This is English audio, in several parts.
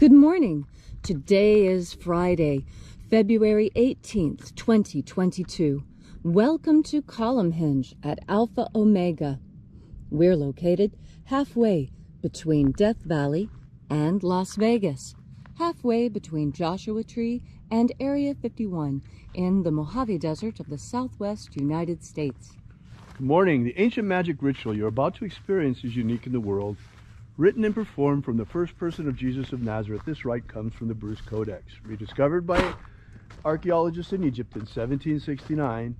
Good morning. Today is Friday, February 18th, 2022. Welcome to Columnhenge at Alpha Ωmega. We're located halfway between Death Valley and Las Vegas, halfway between Joshua Tree and Area 51 in the Mojave Desert of the Southwest United States. Good morning. The ancient magic ritual you're about to experience is unique in the world. Written and performed from the first person of Jesus of Nazareth, this rite comes from the Bruce Codex, rediscovered by archeologists in Egypt in 1769,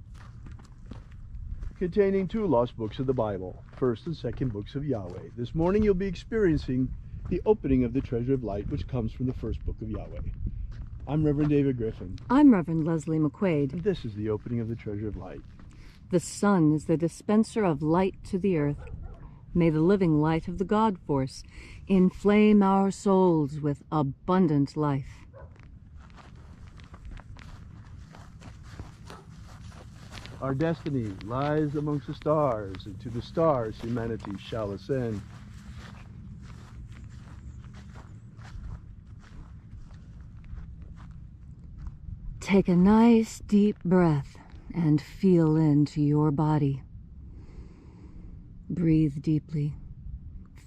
containing two lost books of the Bible, first and second books of Yahweh. This morning you'll be experiencing the opening of the Treasure of Light, which comes from the first book of Yahweh. I'm Reverend David Griffin. I'm Reverend Leslie McQuade. And this is the opening of the Treasure of Light. The sun is the dispenser of light to the earth. May the living light of the God Force inflame our souls with abundant life. Our destiny lies amongst the stars, and to the stars humanity shall ascend. Take a nice deep breath and feel into your body. Breathe deeply.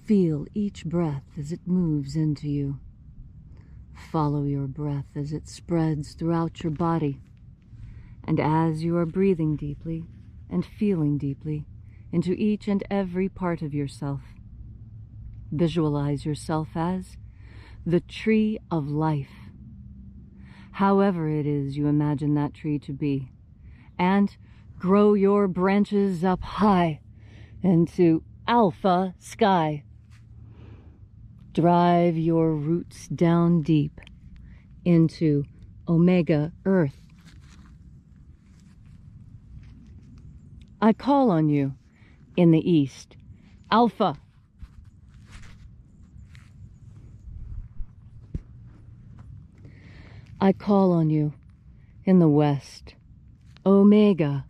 Feel each breath as it moves into you. Follow your breath as it spreads throughout your body. And as you are breathing deeply and feeling deeply into each and every part of yourself, visualize yourself as the tree of life, however it is you imagine that tree to be, and grow your branches up high into Alpha sky. Drive your roots down deep into Omega earth. I call on you in the east, Alpha. I call on you in the west, Omega.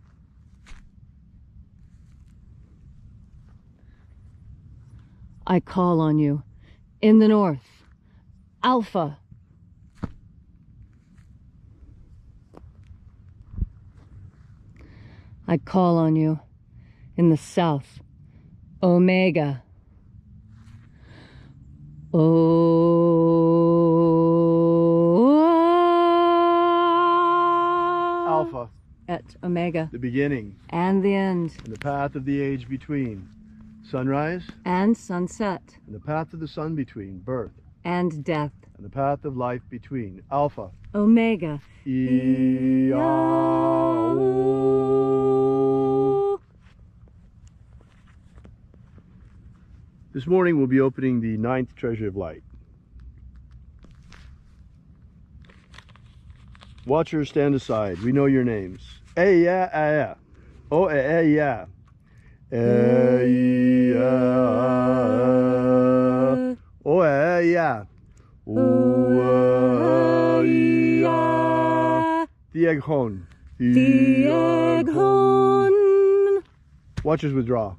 I call on you in the north, Alpha. I call on you in the south, Omega. Alpha. Et Omega. The beginning. And the end. And the path of the age between. Sunrise. And sunset. And the path of the sun between. Birth. And death. And the path of life between. Alpha. Omega. This morning we'll be opening the 9th Treasure of Light. Watchers, stand aside. We know your names. Yeah. Oh, yeah. Yeah. Oh, yeah. Oh, yeah. Thieghon. Thieghon. Watchers withdraw.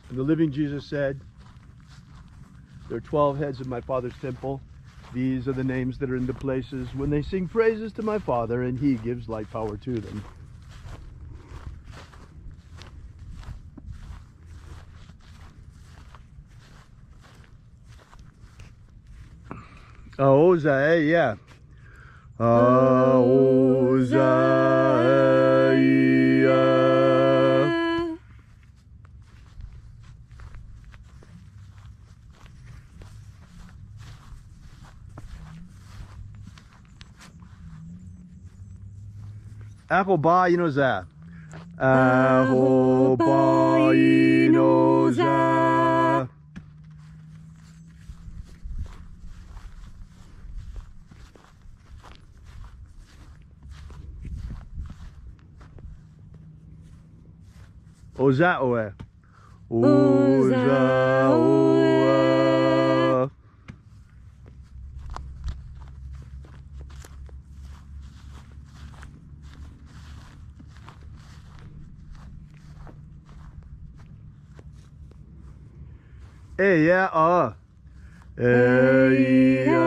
And the living Jesus said, there are 12 heads of my Father's temple. These are the names that are in the places when they sing praises to my Father, and he gives light power to them. Yeah. Ahoba inoza. Ahoba inoza. Ozaoe. Ozaoe. Eya a. Eya a.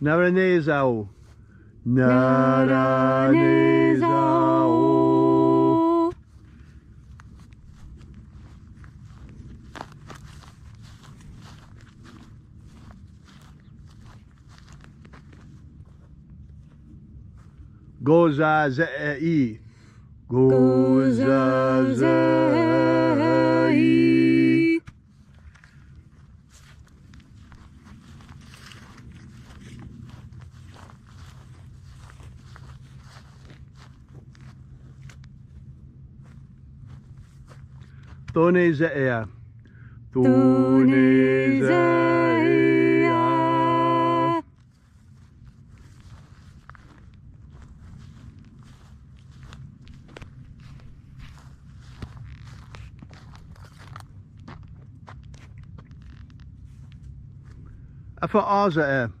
Naranezao. Naranezao. Goza zei. Goza zei. Tone zeea. Tone zeea. Alpha Ωmega.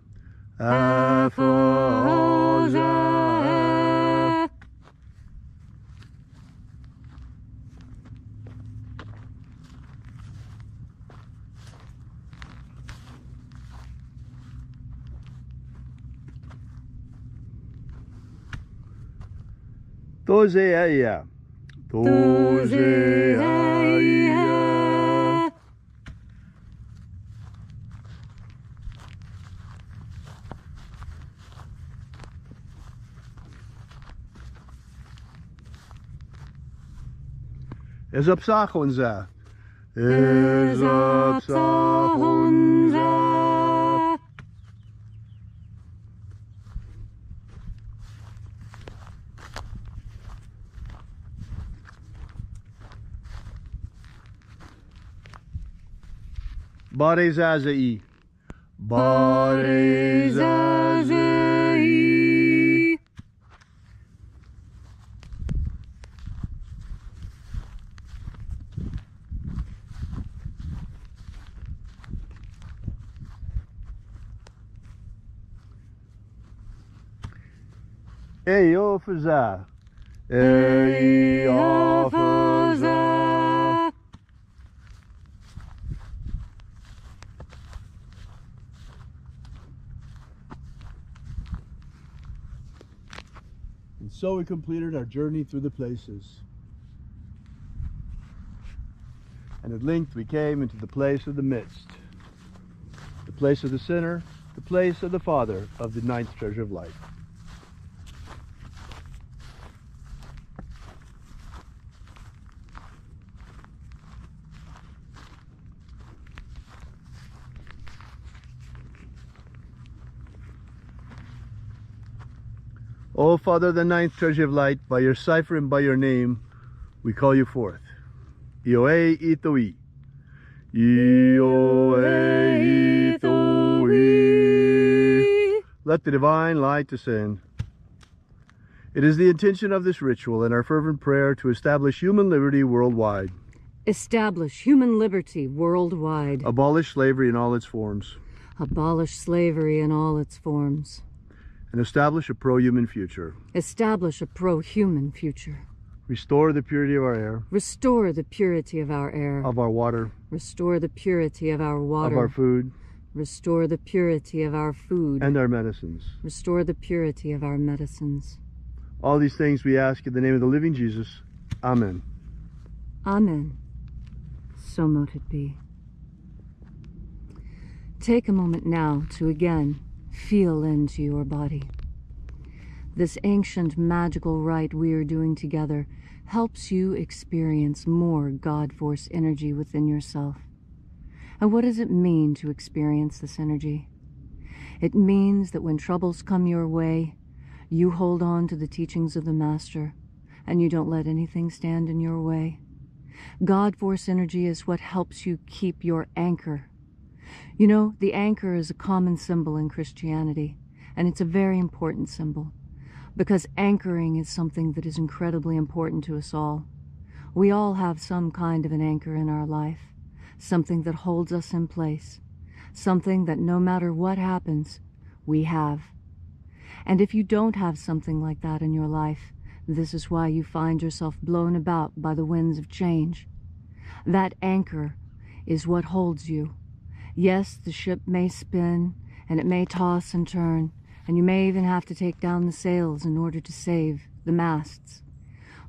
Alpha Ωmega. Tozeia. Tozeia. Is op Sagonza. Is op Sagonza. Barezazei. Barezazei. Eofaza. Eofaza. And so we completed our journey through the places. And at length we came into the place of the midst, the place of the sinner, the place of the Father of the ninth treasure of light. O Father, the ninth treasure of light, by your cipher and by your name, we call you forth. Ioe itoi. Ioe itoi. Let the divine light descend. It is the intention of this ritual and our fervent prayer to establish human liberty worldwide. Establish human liberty worldwide. Abolish slavery in all its forms. Abolish slavery in all its forms. And establish a pro-human future. Establish a pro-human future. Restore the purity of our air. Restore the purity of our air. Of our water. Restore the purity of our water. Of our food. Restore the purity of our food. And our medicines. Restore the purity of our medicines. All these things we ask in the name of the living Jesus. Amen. Amen. So mote it be. Take a moment now to again feel into your body. This ancient magical rite we are doing together helps you experience more God Force energy within yourself. And what does it mean to experience this energy? It means that when troubles come your way, you hold on to the teachings of the Master and you don't let anything stand in your way. God Force energy is what helps you keep your anchor. You know, the anchor is a common symbol in Christianity, and it's a very important symbol, because anchoring is something that is incredibly important to us all. We all have some kind of an anchor in our life, something that holds us in place, something that no matter what happens, we have. And if you don't have something like that in your life, this is why you find yourself blown about by the winds of change. That anchor is what holds you. Yes, the ship may spin, and it may toss and turn, and you may even have to take down the sails in order to save the masts.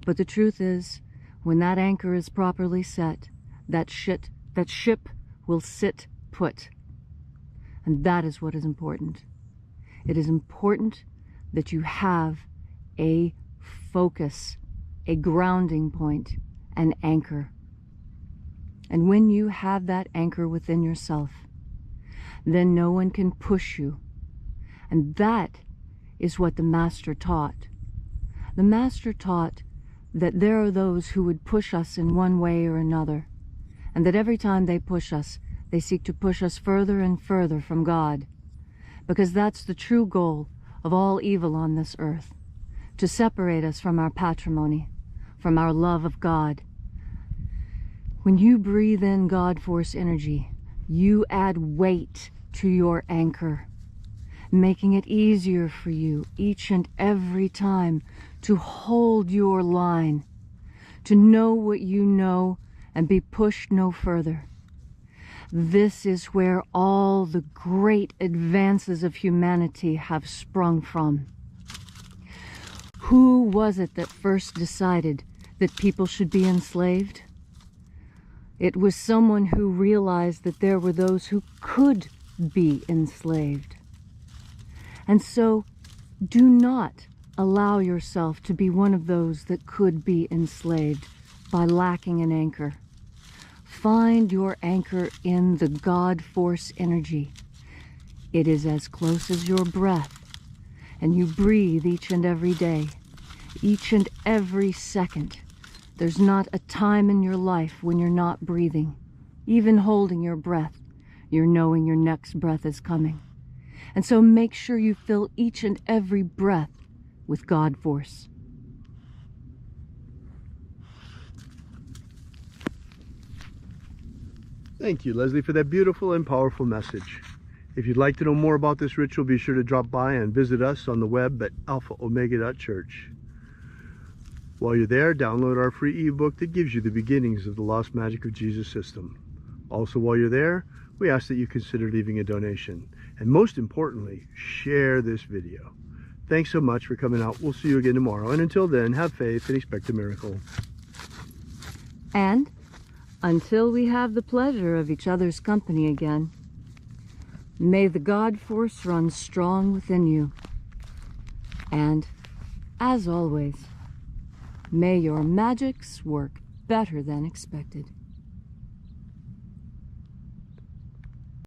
But the truth is, when that anchor is properly set, that ship will sit put. And that is what is important. It is important that you have a focus, a grounding point, an anchor. And when you have that anchor within yourself, then no one can push you. And that is what the Master taught. The Master taught that there are those who would push us in one way or another, and that every time they push us, they seek to push us further and further from God, because that's the true goal of all evil on this earth, to separate us from our patrimony, from our love of God. When you breathe in God Force energy, you add weight to your anchor, making it easier for you each and every time to hold your line, to know what you know and be pushed no further. This is where all the great advances of humanity have sprung from. Who was it that first decided that people should be enslaved? It was someone who realized that there were those who could be enslaved. And so, do not allow yourself to be one of those that could be enslaved by lacking an anchor. Find your anchor in the God Force energy. It is as close as your breath, and you breathe each and every day, each and every second. There's not a time in your life when you're not breathing. Even holding your breath, you're knowing your next breath is coming. And so make sure you fill each and every breath with God Force. Thank you, Leslie, for that beautiful and powerful message. If you'd like to know more about this ritual, be sure to drop by and visit us on the web at alphaomega.church. While you're there, download our free ebook that gives you the beginnings of the Lost Magic of Jesus system. Also, while you're there, we ask that you consider leaving a donation. And most importantly, share this video. Thanks so much for coming out. We'll see you again tomorrow. And until then, have faith and expect a miracle. And until we have the pleasure of each other's company again, may the God Force run strong within you. And, as always, may your magics work better than expected.